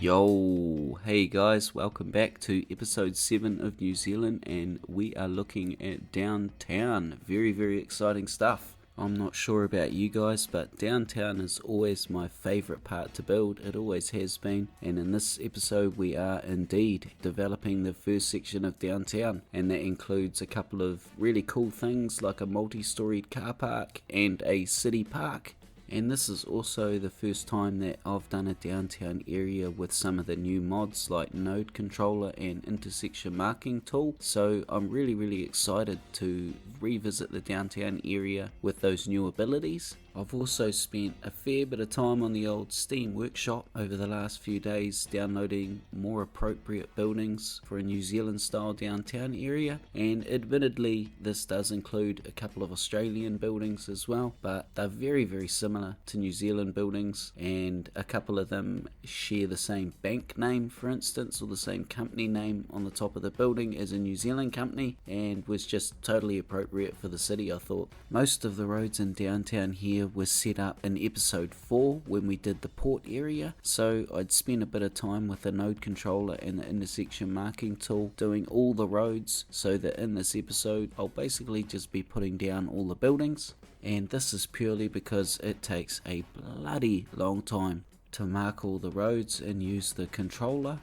Yo, hey guys, welcome back to episode 7 of New Zealand, and we are looking at downtown. Very exciting stuff. I'm not sure about you guys, but downtown is always my favourite part to build. It always has been, and in this episode we are indeed developing the first section of downtown, and that includes a couple of really cool things like a multi-storied car park and a city park. And this is also the first time that I've done a downtown area with some of the new mods like node controller and intersection marking tool. So I'm really excited to revisit the downtown area with those new abilities. I've also spent a fair bit of time on the old Steam workshop over the last few days downloading more appropriate buildings for a New Zealand style downtown area, and admittedly this does include a couple of Australian buildings as well, but they're very similar to New Zealand buildings, and a couple of them share the same bank name, for instance, or the same company name on the top of the building as a New Zealand company, and was just totally appropriate for the city, I thought. Most of the roads in downtown here was set up in episode 4 when we did the port area, so I'd spent a bit of time with the node controller and the intersection marking tool doing all the roads, so that in this episode I'll basically just be putting down all the buildings, and this is purely because it takes a bloody long time to mark all the roads and use the controller.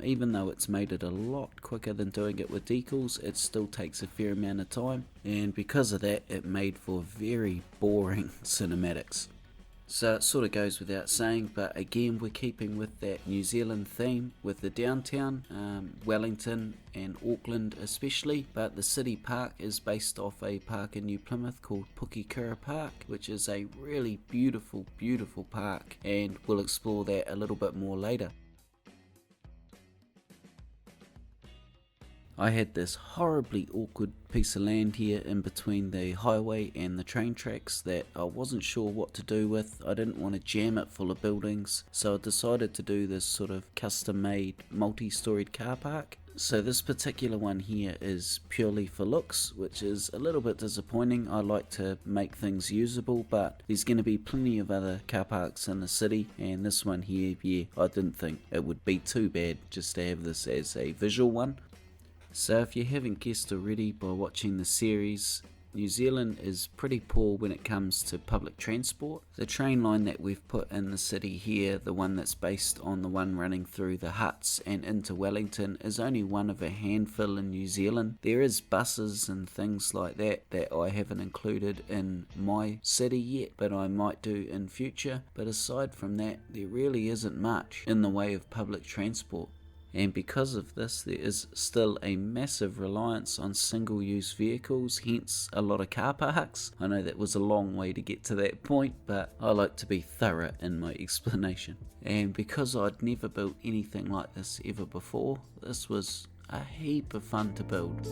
Even though it's made it a lot quicker than doing it with decals, it still takes a fair amount of time, and because of that it made for very boring cinematics. So it sort of goes without saying, but again we're keeping with that New Zealand theme with the downtown, Wellington and Auckland especially, but the city park is based off a park in New Plymouth called Pukekura Park, which is a really beautiful park, and we'll explore that a little bit more later. I had this horribly awkward piece of land here in between the highway and the train tracks that I wasn't sure what to do with. I didn't want to jam it full of buildings, so I decided to do this sort of custom made multi-storied car park. So this particular one here is purely for looks, which is a little bit disappointing. I like to make things usable, but there's going to be plenty of other car parks in the city, and this one here, I didn't think it would be too bad just to have this as a visual one. So if you haven't guessed already by watching the series, New Zealand is pretty poor when it comes to public transport. The train line that we've put in the city here, the one that's based on the one running through the huts and into Wellington, is only one of a handful in New Zealand. There is buses and things like that I haven't included in my city yet, but I might do in future. But aside from that, there really isn't much in the way of public transport. And because of this, there is still a massive reliance on single-use vehicles, hence a lot of car parks. I know that was a long way to get to that point, but I like to be thorough in my explanation. And because I'd never built anything like this ever before, this was a heap of fun to build.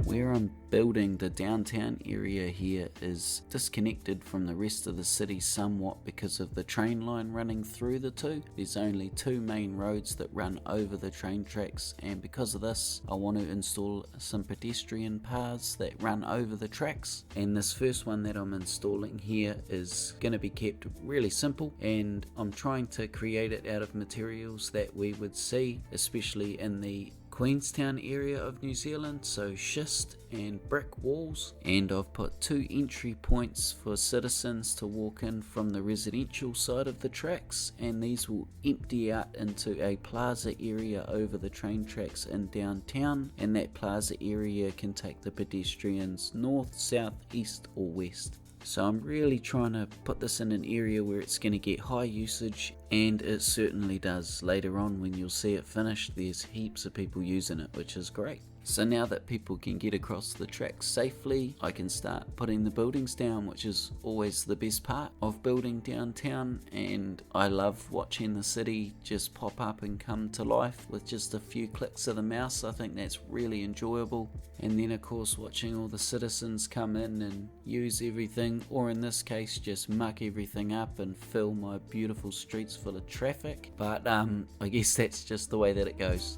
Where I'm building the downtown area here is disconnected from the rest of the city somewhat because of the train line running through the two. There's only two main roads that run over the train tracks, and because of this I want to install some pedestrian paths that run over the tracks. And this first one that I'm installing here is going to be kept really simple, and I'm trying to create it out of materials that we would see especially in the Queenstown area of New Zealand, so schist and brick walls, and I've put 2 entry points for citizens to walk in from the residential side of the tracks, and these will empty out into a plaza area over the train tracks in downtown, and that plaza area can take the pedestrians north, south, east or west. So I'm really trying to put this in an area where it's going to get high usage, and it certainly does. Later on when you'll see it finished, there's heaps of people using it, which is great. So now that people can get across the track safely, I can start putting the buildings down, which is always the best part of building downtown, and I love watching the city just pop up and come to life with just a few clicks of the mouse. I think that's really enjoyable. And then of course watching all the citizens come in and use everything, or in this case just muck everything up and fill my beautiful streets full of traffic. But I guess that's just the way that it goes.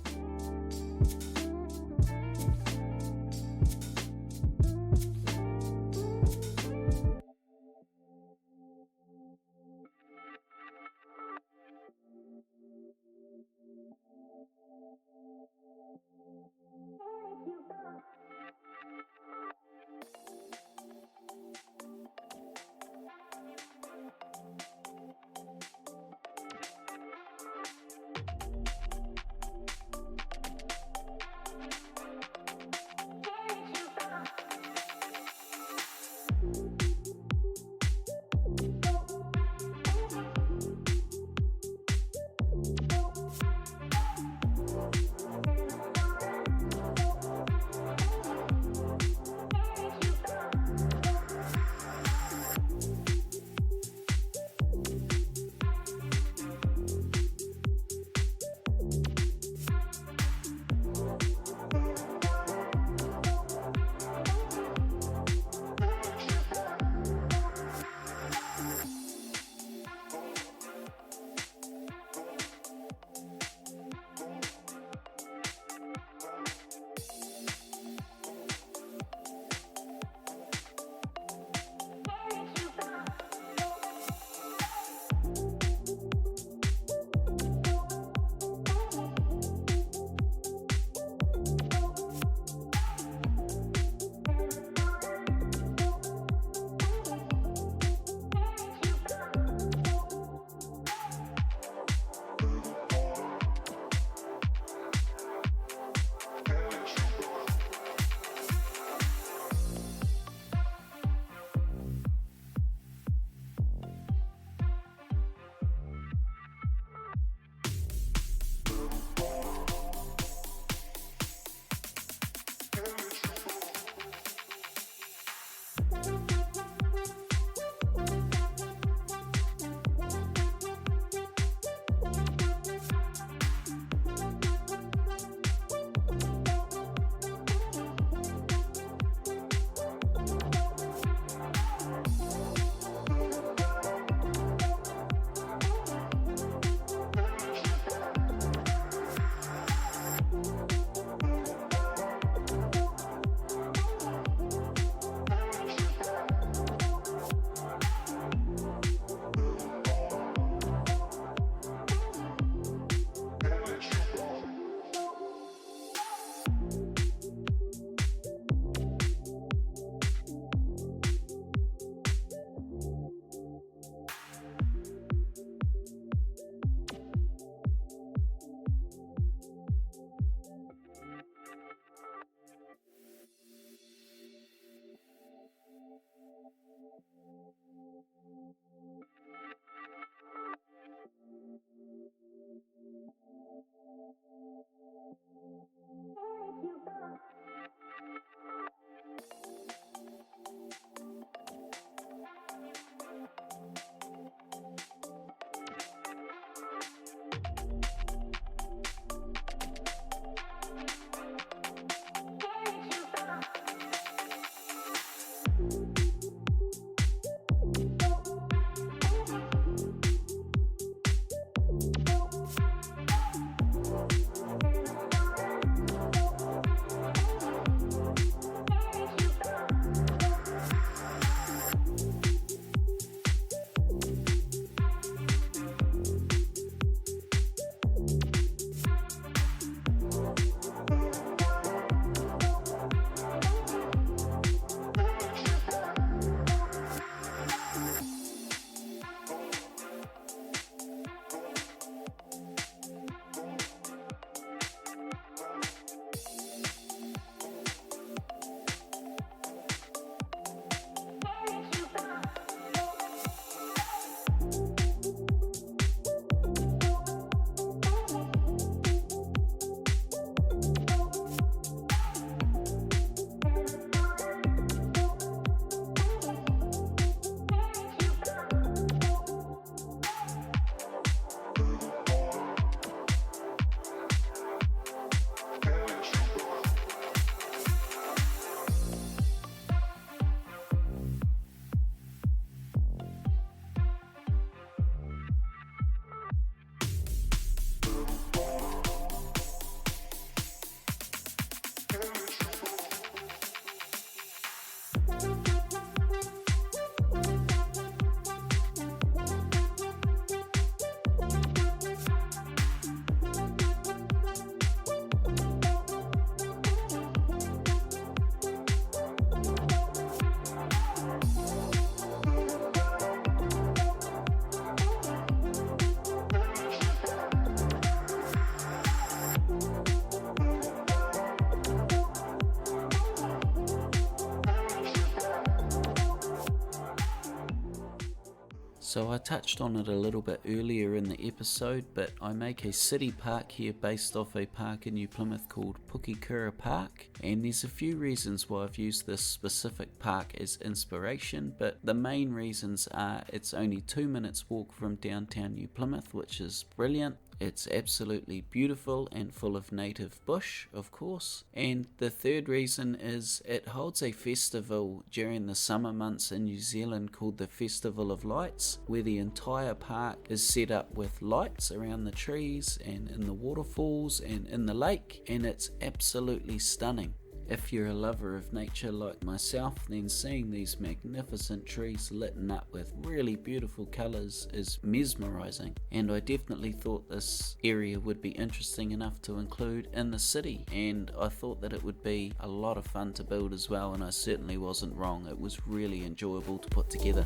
So I touched on it a little bit earlier in the episode, but I make a city park here based off a park in New Plymouth called Pukekura Park, and there's a few reasons why I've used this specific park as inspiration, but the main reasons are it's only 2 minutes walk from downtown New Plymouth, which is brilliant. It's absolutely beautiful and full of native bush, of course. And the third reason is it holds a festival during the summer months in New Zealand called the Festival of Lights, where the entire park is set up with lights around the trees and in the waterfalls and in the lake, and it's absolutely stunning. If you're a lover of nature like myself, then seeing these magnificent trees lit up with really beautiful colours is mesmerising, and I definitely thought this area would be interesting enough to include in the city, and I thought that it would be a lot of fun to build as well, and I certainly wasn't wrong. It was really enjoyable to put together.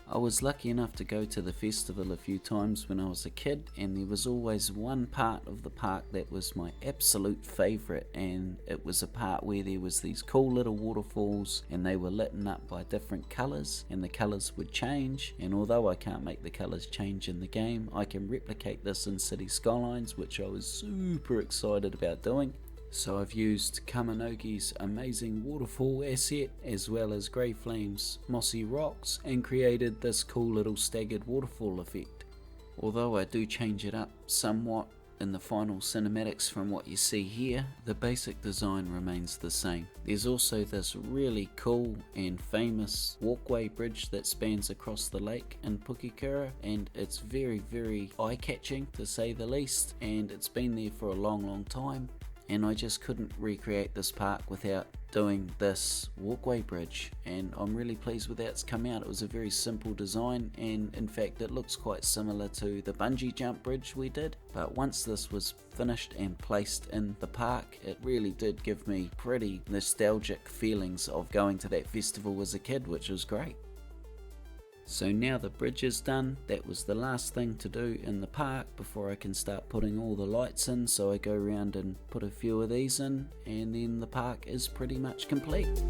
I was lucky enough to go to the festival a few times when I was a kid, and there was always one part of the park that was my absolute favourite, and it was a part where there was these cool little waterfalls and they were lit up by different colours, and the colours would change, and although I can't make the colours change in the game, I can replicate this in City Skylines, which I was super excited about doing. So I've used Kamanogi's amazing waterfall asset as well as Grey Flame's mossy rocks and created this cool little staggered waterfall effect. Although I do change it up somewhat in the final cinematics from what you see here, the basic design remains the same. There's also this really cool and famous walkway bridge that spans across the lake in Pukekura, and it's very eye-catching to say the least, and it's been there for a long time. And I just couldn't recreate this park without doing this walkway bridge, and I'm really pleased with how it's come out. It was a very simple design, and in fact it looks quite similar to the bungee jump bridge we did, but once this was finished and placed in the park, it really did give me pretty nostalgic feelings of going to that festival as a kid, which was great. So now the bridge is done, that was the last thing to do in the park before I can start putting all the lights in, so I go around and put a few of these in, and then the park is pretty much complete.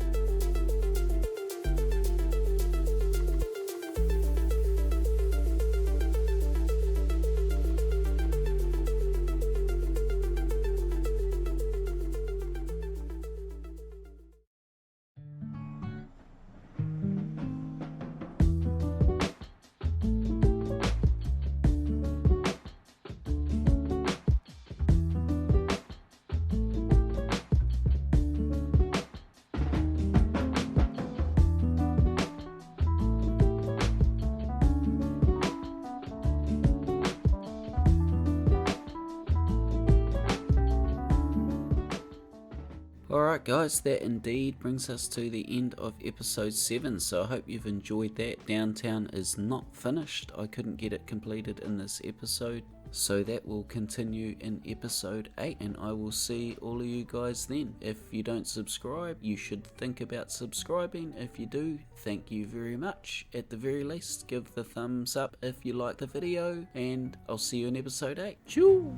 Alright guys, that indeed brings us to the end of episode 7, so I hope you've enjoyed that. Downtown is not finished, I couldn't get it completed in this episode, so that will continue in episode 8, and I will see all of you guys then. If you don't subscribe, you should think about subscribing. If you do, thank you very much. At the very least, give the thumbs up if you like the video, and I'll see you in episode 8. Choo!